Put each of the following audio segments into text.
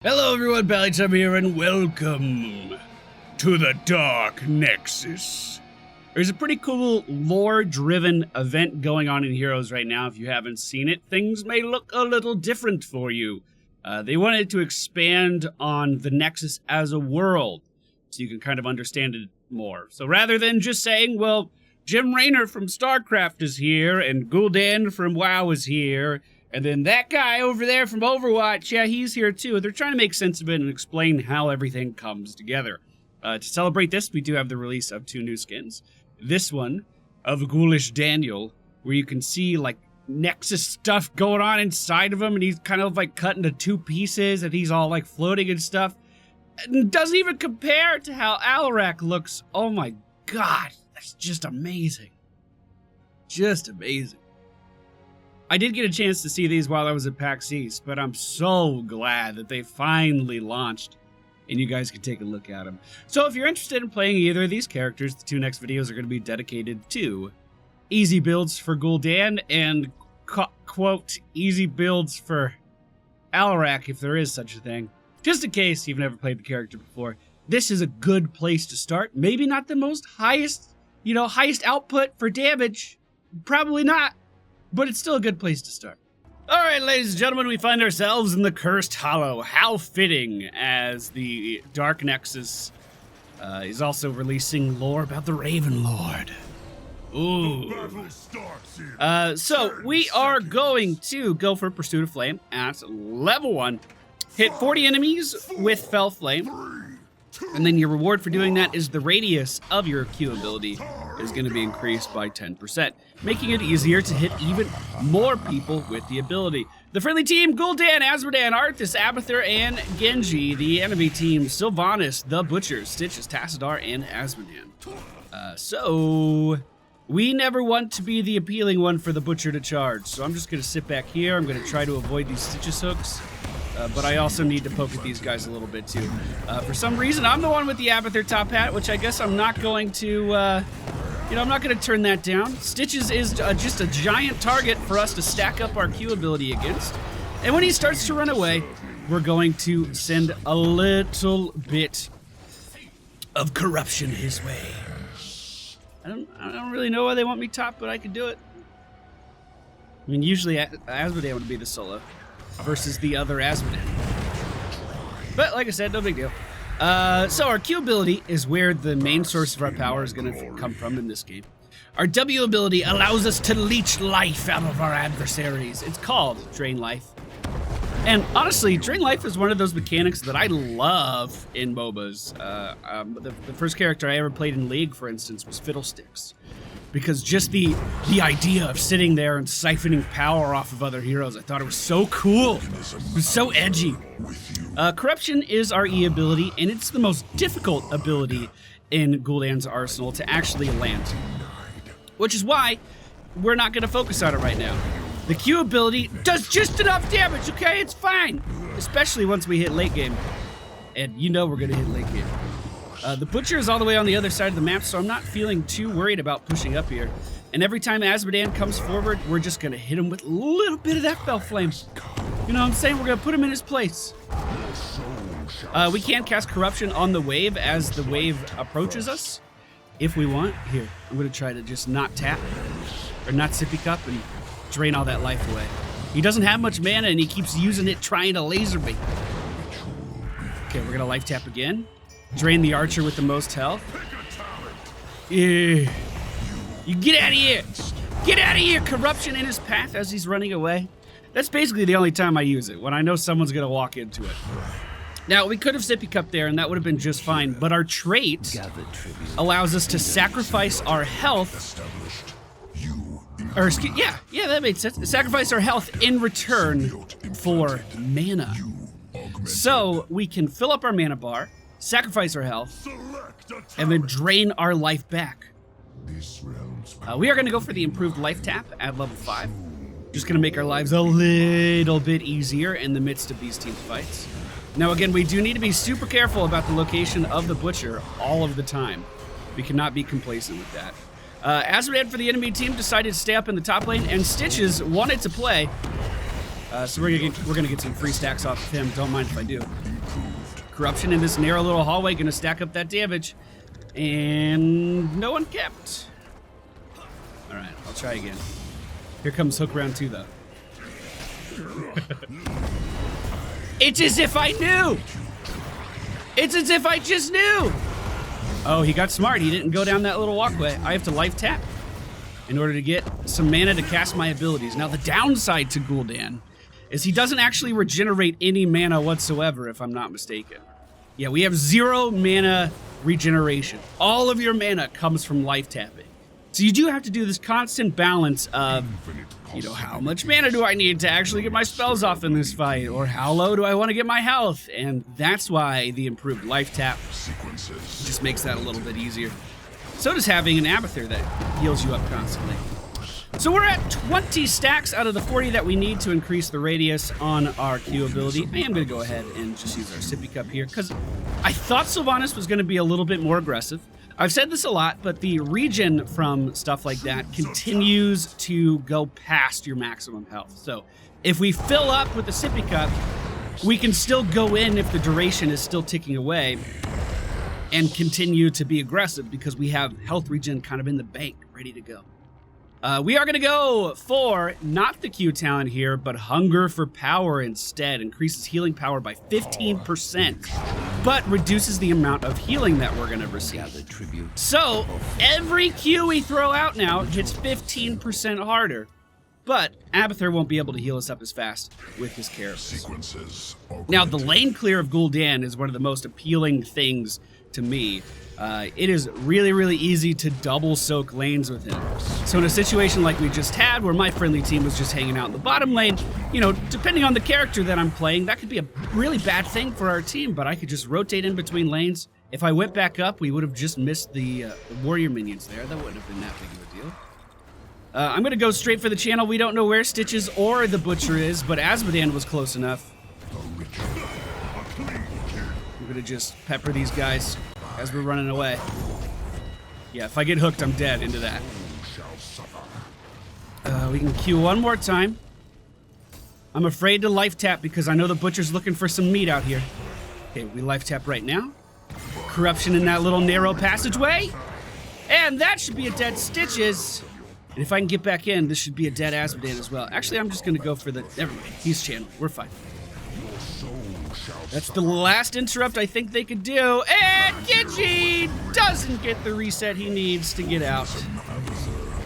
Hello everyone, PallyTime here, and welcome to the Dark Nexus. There's a pretty cool lore-driven event going on in Heroes right now. If you haven't seen it, things may look a little different for you. They wanted to expand on the Nexus as a world, so you can kind of understand it more. So rather than just saying, well, Jim Raynor from StarCraft is here, and Gul'Dan from WoW is here, and then that guy over there from Overwatch, yeah, he's here too. They're trying to make sense of it and explain how everything comes together. To celebrate this, we do have the release of 2 new skins. This one, of Ghoulish Daniel, where you can see, like, Nexus stuff going on inside of him, and he's kind of, like, cut into 2 pieces, and he's all, like, floating and stuff. It doesn't even compare to how Alarak looks. Oh my god, that's just amazing. Just amazing. I did get a chance to see these while I was at PAX East, but I'm so glad that they finally launched and you guys can take a look at them. So if you're interested in playing either of these characters, the 2 next videos are going to be dedicated to easy builds for Gul'Dan and, quote, easy builds for Alarak, if there is such a thing. Just in case you've never played the character before, this is a good place to start. Maybe not the most highest output for damage. Probably not. But it's still a good place to start. Alright, ladies and gentlemen, we find ourselves in the Cursed Hollow. How fitting, as the Dark Nexus is also releasing lore about the Raven Lord. Ooh. So, we are going to go for Pursuit of Flame at level 1. Hit 40 enemies with Fell Flame. And then your reward for doing that is the radius of your Q ability is going to be increased by 10%, making it easier to hit even more people with the ability. The friendly team, Gul'Dan, Azmodan, Arthas, Abathur, and Genji. The enemy team, Sylvanas, the Butcher, Stitches, Tassadar, and Azmodan. So, we never want to be the appealing one for the Butcher to charge, so I'm just going to sit back here. I'm going to try to avoid these Stitches hooks. But I also need to poke at these guys a little bit too. For some reason, I'm the one with the Abathur top hat, which I guess I'm not going to, I'm not going to turn that down. Stitches is just a giant target for us to stack up our Q ability against. And when he starts to run away, we're going to send a little bit of corruption his way. I don't really know why they want me top, but I can do it. I mean, usually Azmodan would be the solo versus the other Azmodan. But like I said, no big deal. So our Q ability is where the main source of our power is going to come from in this game. Our W ability allows us to leech life out of our adversaries. It's called Drain Life. And honestly, Drain Life is one of those mechanics that I love in MOBAs. The first character I ever played in League, for instance, was Fiddlesticks. Because just the idea of sitting there and siphoning power off of other heroes, I thought it was so cool. It was so edgy. Corruption is our E ability, and it's the most difficult ability in Gul'Dan's arsenal to actually land. Which is why we're not going to focus on it right now. The Q ability does just enough damage, okay? It's fine. Especially once we hit late game. And you know we're going to hit late game. The Butcher is all the way on the other side of the map, so I'm not feeling too worried about pushing up here. And every time Azmodan comes forward, we're just going to hit him with a little bit of that Fell Flame. You know what I'm saying? We're going to put him in his place. We can cast Corruption on the wave as the wave approaches us, if we want. Here, I'm going to try to just not tap, or not Sippy Cup, and drain all that life away. He doesn't have much mana, and he keeps using it trying to laser me. Okay, we're going to life tap again. Drain the archer with the most health. Yeah. You get out of here! Get out of here! Corruption in his path as he's running away. That's basically the only time I use it, when I know someone's gonna walk into it. Now, we could have Sippy Cup there, and that would have been just fine, but our trait allows us to sacrifice our health. Or, yeah, that made sense. Sacrifice our health in return for mana. So, we can fill up our mana bar, sacrifice our health, and then drain our life back. We are going to go for the improved life tap at level 5. Just going to make our lives a little bit easier in the midst of these team fights. Now again, we do need to be super careful about the location of the Butcher all of the time. We cannot be complacent with that. Azmodan for the enemy team decided to stay up in the top lane, and Stitches wanted to play So we're gonna get some free stacks off of him. Don't mind if I do. Corruption in this narrow little hallway, gonna stack up that damage. And no one kept. All right, I'll try again. Here comes hook round 2, though. It's as if I knew. It's as if I just knew. Oh, he got smart. He didn't go down that little walkway. I have to life tap in order to get some mana to cast my abilities. Now, the downside to Gul'Dan is he doesn't actually regenerate any mana whatsoever, if I'm not mistaken. Yeah, we have 0 mana regeneration. All of your mana comes from life tapping. So you do have to do this constant balance of, you know, how much mana do I need to actually get my spells off in this fight? Or how low do I want to get my health? And that's why the improved life tap just makes that a little bit easier. So does having an Abathur that heals you up constantly. So we're at 20 stacks out of the 40 that we need to increase the radius on our Q ability. I am going to go ahead and just use our sippy cup here because I thought Sylvanas was going to be a little bit more aggressive. I've said this a lot, but the regen from stuff like that continues to go past your maximum health. So if we fill up with the sippy cup, we can still go in if the duration is still ticking away and continue to be aggressive because we have health regen kind of in the bank, ready to go. We are going to go for not the Q talent here, but Hunger for Power instead. Increases healing power by 15%, but reduces the amount of healing that we're going to receive. So every Q we throw out now hits 15% harder, but Abathur won't be able to heal us up as fast with his Carapace. Now, the lane clear of Gul'Dan is one of the most appealing things to me. It is really, really easy to double soak lanes with him. So in a situation like we just had, where my friendly team was just hanging out in the bottom lane, you know, depending on the character that I'm playing, that could be a really bad thing for our team, but I could just rotate in between lanes. If I went back up, we would have just missed the warrior minions there. That wouldn't have been that big of a deal. I'm going to go straight for the channel. We don't know where Stitches or the Butcher is, but Azmodan was close enough. I'm going to just pepper these guys as we're running away. Yeah, if I get hooked, I'm dead into that. We can Q one more time. I'm afraid to life tap because I know the Butcher's looking for some meat out here. Okay, we life tap right now. Corruption in that little narrow passageway. And that should be a dead Stitches. And if I can get back in, this should be a dead Azmodan as well. Actually, I'm just going to go for the... Never mind. He's channeled. We're fine. That's the last interrupt I think they could do. And Gidgey doesn't get the reset he needs to get out.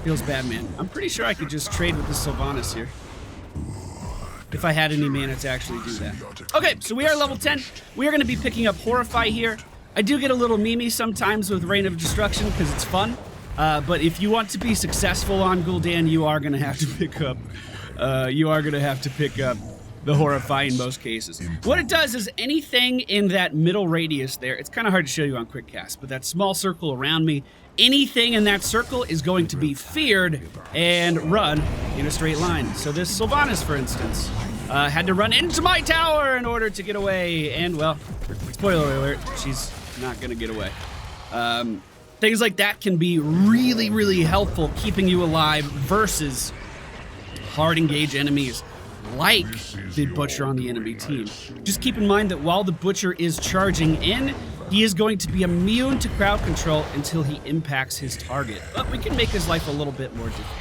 Feels bad, man. I'm pretty sure I could just trade with the Sylvanas here, if I had any mana to actually do that. Okay, so we are level 10. We are going to be picking up Horrify here. I do get a little memey sometimes with Reign of Destruction because it's fun. But if you want to be successful on Gul'Dan, you are going to have to pick up... the Horrify in most cases. What it does is anything in that middle radius there, it's kind of hard to show you on quick cast, but that small circle around me, anything in that circle is going to be feared and run in a straight line. So this Sylvanas, for instance, had to run into my tower in order to get away, and well, spoiler alert, she's not gonna get away. Things like that can be really, really helpful keeping you alive versus hard engage enemies like the Butcher on the enemy team. Just keep in mind that while the Butcher is charging in, he is going to be immune to crowd control until he impacts his target. But we can make his life a little bit more difficult.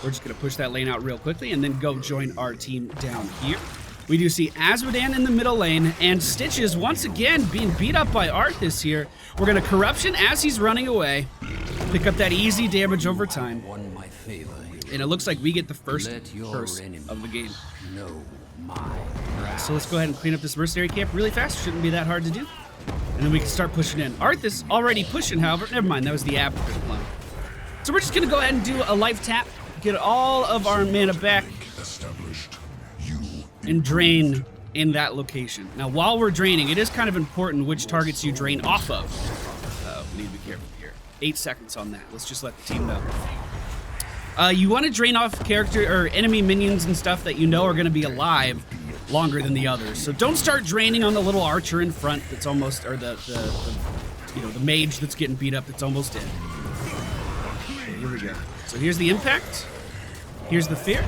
We're just going to push that lane out real quickly and then go join our team down here. We do see Azmodan in the middle lane, and Stitches once again being beat up by Arthas here. We're going to Corruption as he's running away. Pick up that easy damage over time. And it looks like we get the first curse of the game. Alright, so let's go ahead and clean up this mercenary camp really fast. Shouldn't be that hard to do. And then we can start pushing in. Arthas already pushing, however. Never mind, that was the Abathur clone. So we're just going to go ahead and do a life tap, get all of our mana back, and drain in that location. Now, while we're draining, it is kind of important which targets you drain off of. We need to be careful here. 8 seconds on that. Let's just let the team know. You want to drain off character or enemy minions and stuff that you know are going to be alive longer than the others. So don't start draining on the little archer in front that's almost, or the mage that's getting beat up that's almost dead. Okay, here we go. So here's the impact. Here's the fear.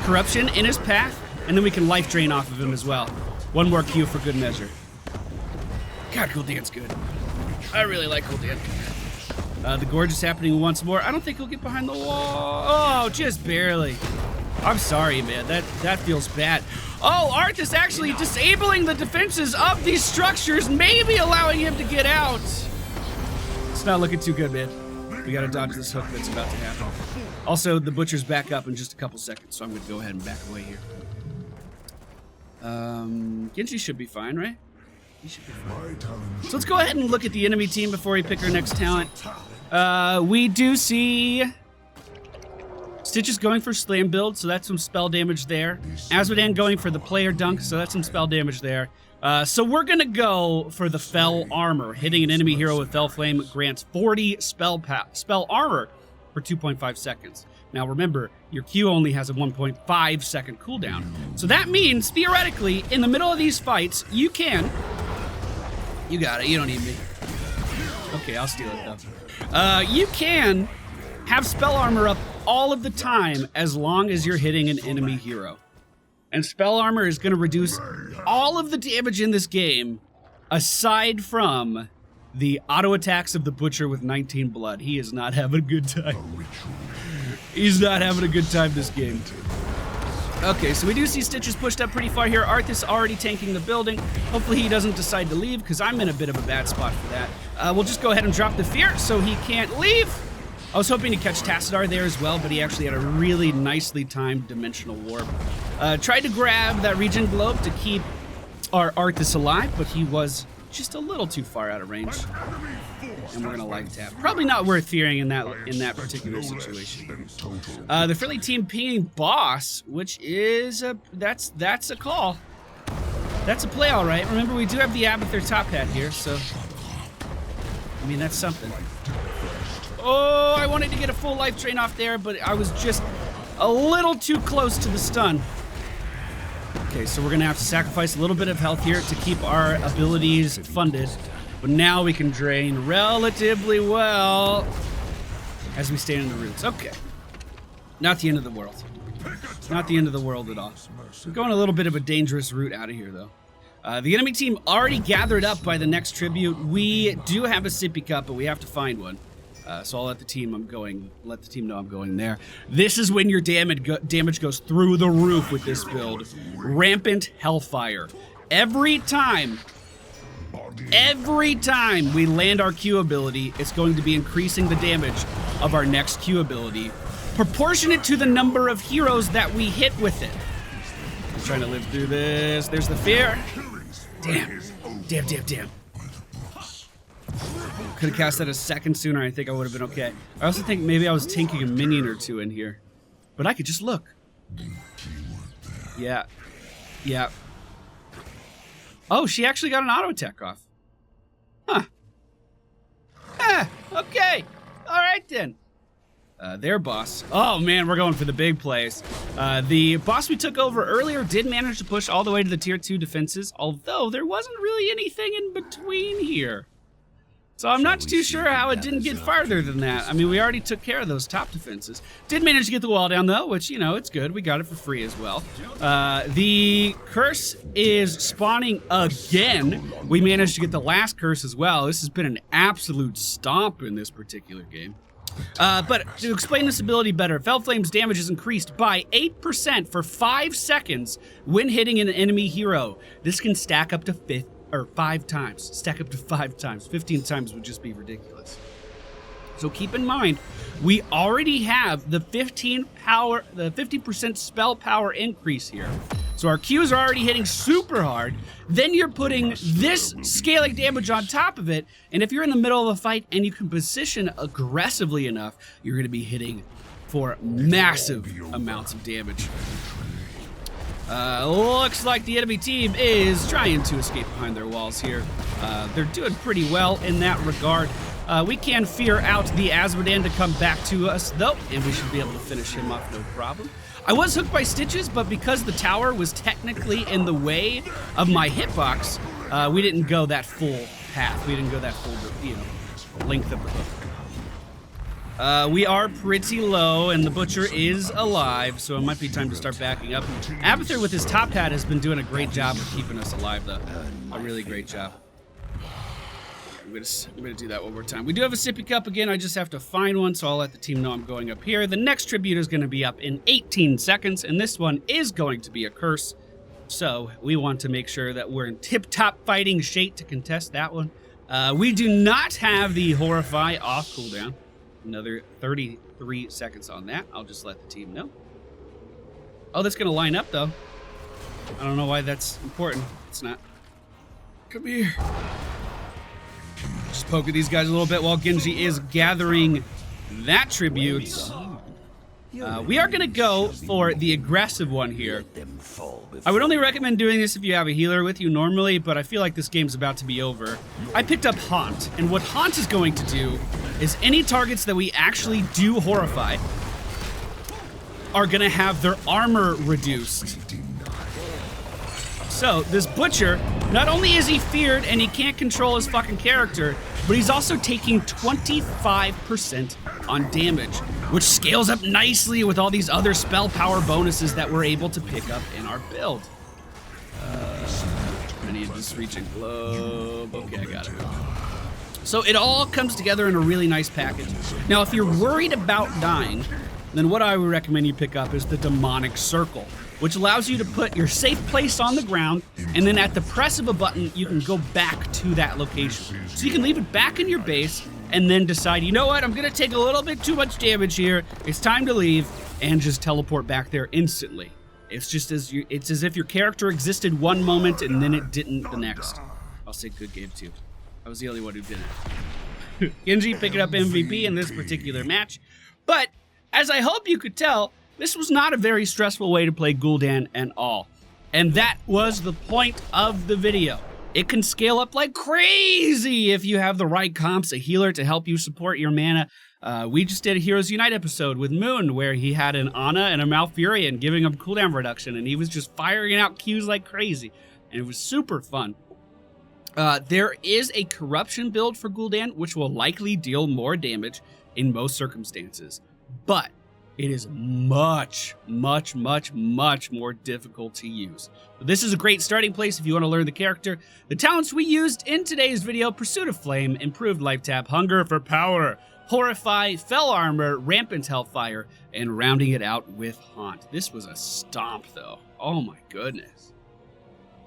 Corruption in his path. and then we can life drain off of him as well. One more Q for good measure. God, Gul'Dan's good. I really like Gul'Dan. The gorge is happening once more. I don't think he'll get behind the wall. Oh, just barely. I'm sorry, man. That feels bad. Oh, Arth is actually disabling the defenses of these structures, maybe allowing him to get out. It's not looking too good, man. We gotta dodge this hook that's about to happen. Also, the butcher's back up in just a couple seconds, so I'm gonna go ahead and back away here. Genji should be fine, right? He should be fine. So let's go ahead and look at the enemy team before we pick our next talent. We do see Stitch is going for slam build, so that's some spell damage there. Asmodan going for the player dunk, so that's some spell damage there. So we're gonna go for the Fell Armor. Hitting an enemy hero with Fell Flame grants 40 spell armor for 2.5 seconds. Now remember, your Q only has a 1.5 second cooldown. So that means, theoretically, in the middle of these fights, you can... You got it, you don't need me. Okay, I'll steal it though. You can have spell armor up all of the time as long as you're hitting an enemy hero. And spell armor is going to reduce all of the damage in this game, aside from the auto attacks of the Butcher with 19 blood. He is not having a good time. He's not having a good time this game. Okay, so we do see Stitch is pushed up pretty far here. Arth is already tanking the building. Hopefully he doesn't decide to leave, because I'm in a bit of a bad spot for that. We'll just go ahead and drop the fear so he can't leave. I was hoping to catch Tassadar there as well, but he actually had a really nicely timed dimensional warp. Tried to grab that regen globe to keep our Arthas alive, but he was just a little too far out of range. And we're gonna life tap. Probably not worth fearing in that particular situation. The friendly team pinging boss, which is that's a call. That's a play, all right. Remember, we do have the Abathur top hat here, so I mean that's something. Oh, I wanted to get a full life drain off there, but I was just a little too close to the stun. Okay, so we're gonna have to sacrifice a little bit of health here to keep our abilities funded. But now we can drain relatively well as we stand in the roots. Okay. Not the end of the world. Not the end of the world at all. We're going a little bit of a dangerous route out of here, though. The enemy team already gathered up by the next tribute. We do have a sippy cup, but we have to find one. So I'll let the team know I'm going there. This is when your damage goes through the roof with this build. Rampant Hellfire. Every time we land our Q ability, it's going to be increasing the damage of our next Q ability, proportionate to the number of heroes that we hit with it. I'm trying to live through this. There's the fear. Damn. Could have cast that a second sooner. I think I would have been okay. I also think maybe I was tanking a minion or two in here. But I could just look. Yeah. Oh, she actually got an auto attack off. Huh. Okay. All right, then. Their boss. Oh, man, we're going for the big plays. The boss we took over earlier did manage to push all the way to the tier 2 defenses, although there wasn't really anything in between here. So I'm not too sure how it didn't get farther than that. I mean, we already took care of those top defenses. Did manage to get the wall down, though, which, you know, it's good. We got it for free as well. The curse is spawning again. We managed to get the last curse as well. This has been an absolute stomp in this particular game. But to explain this ability better, Fell Flame's damage is increased by 8% for 5 seconds when hitting an enemy hero. This can stack up to 5 times. Stack up to 5 times. 15 times would just be ridiculous. So keep in mind, we already have the 50% spell power increase here. So our Qs are already hitting super hard. Then you're putting this scaling damage on top of it. And if you're in the middle of a fight and you can position aggressively enough, you're going to be hitting for massive amounts of damage. Looks like the enemy team is trying to escape behind their walls here. They're doing pretty well in that regard. We can fear out the Asmodan to come back to us, though, and we should be able to finish him off no problem. I was hooked by Stitches, but because the tower was technically in the way of my hitbox, we didn't go that full path. We didn't go that full, length of the hook. We are pretty low, and the Butcher is alive, so it might be time to start backing up. Abathur with his top hat has been doing a great job of keeping us alive, though. A really great job. I'm gonna do that one more time. We do have a sippy cup again. I just have to find one, so I'll let the team know I'm going up here. The next tribute is going to be up in 18 seconds, and this one is going to be a curse. So we want to make sure that we're in tip-top fighting shape to contest that one. We do not have the Horrify off cooldown. Another 33 seconds on that. I'll just let the team know. Oh, that's going to line up, though. I don't know why that's important. It's not. Come here. Just poke at these guys a little bit while Genji is gathering that tribute. We are going to go for the aggressive one here. I would only recommend doing this if you have a healer with you normally, but I feel like this game's about to be over. I picked up Haunt, and what Haunt is going to do is any targets that we actually do horrify are going to have their armor reduced. So this Butcher, not only is he feared and he can't control his fucking character, but he's also taking 25% on damage, which scales up nicely with all these other spell power bonuses that we're able to pick up in our build. I need this reaching globe. Okay, I got it. So it all comes together in a really nice package. Now, if you're worried about dying, then what I would recommend you pick up is the Demonic Circle, which allows you to put your safe place on the ground, and then at the press of a button, you can go back to that location. So you can leave it back in your base, and then decide, you know what, I'm gonna take a little bit too much damage here, it's time to leave, and just teleport back there instantly. It's as if your character existed one moment, and then it didn't the next. I'll say good game too. I was the only one who did it. Genji picking up MVP in this particular match, but as I hope you could tell, this was not a very stressful way to play Gul'Dan at all. And that was the point of the video. It can scale up like crazy if you have the right comps, a healer to help you support your mana. We just did a Heroes Unite episode with Moon where he had an Ana and a Malfurion giving him cooldown reduction, and he was just firing out Qs like crazy. And it was super fun. There is a corruption build for Gul'Dan, which will likely deal more damage in most circumstances. But it is much, much, much, much more difficult to use. But this is a great starting place if you want to learn the character. The talents we used in today's video: Pursuit of Flame, Improved Life Tap, Hunger for Power, Horrify, Fell Armor, Rampant Hellfire, and rounding it out with Haunt. This was a stomp, though. Oh my goodness.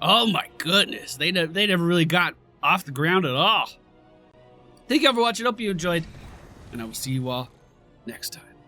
Oh my goodness. They never really got off the ground at all. Thank you all for watching. Hope you enjoyed, and I will see you all next time.